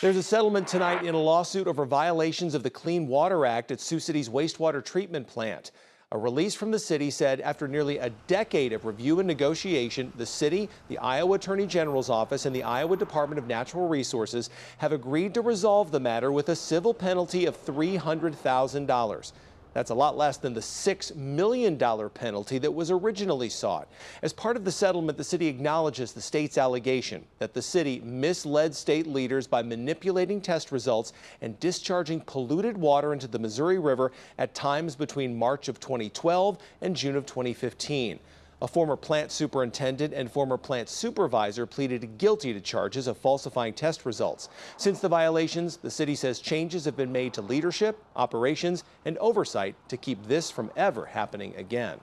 There's a settlement tonight in a lawsuit over violations of the Clean Water Act at Sioux City's wastewater treatment plant. A release from the city said after nearly a decade of review and negotiation, the city, the Iowa Attorney General's office, and the Iowa Department of Natural Resources have agreed to resolve the matter with a civil penalty of $300,000. That's a lot less than the $6 million penalty that was originally sought. As part of the settlement, the city acknowledges the state's allegation that the city misled state leaders by manipulating test results and discharging polluted water into the Missouri River at times between March of 2012 and June of 2015. A former plant superintendent and former plant supervisor pleaded guilty to charges of falsifying test results. Since the violations, the city says changes have been made to leadership, operations, and oversight to keep this from ever happening again.